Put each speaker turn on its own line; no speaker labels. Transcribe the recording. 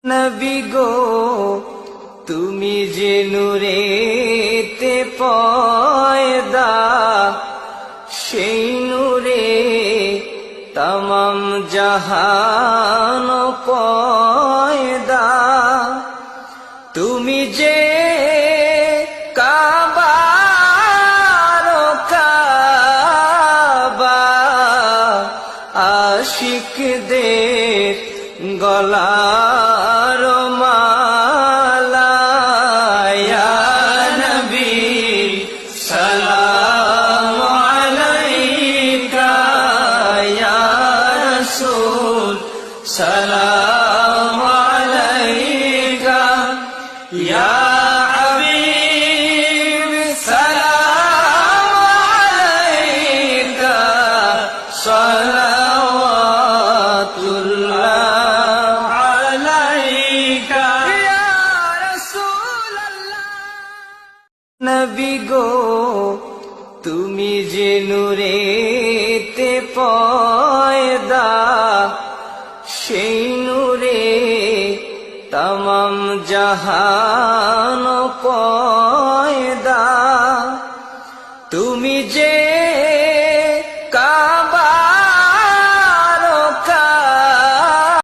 নবী গো তুমি যে নূরেতে পয়দা, সেই নূরে তমাম জাহান পয়দা। তুমি যে কাবার কাবা, আশিকদের গলার মালা। ইয়া নবী সালাম আলাইকা, ইয়া রাসূল সালাম আলাইকা, ইয়া হাবিব সালাম আলাইকা, সালাওয়াতুল্লাহ আলাইকা ইয়া রাসূলুল্লাহ। নবী গো তুমি যে নূরেতে পয়দা, সেই নূরে তমাম জাহান পয়দা। তুমি যে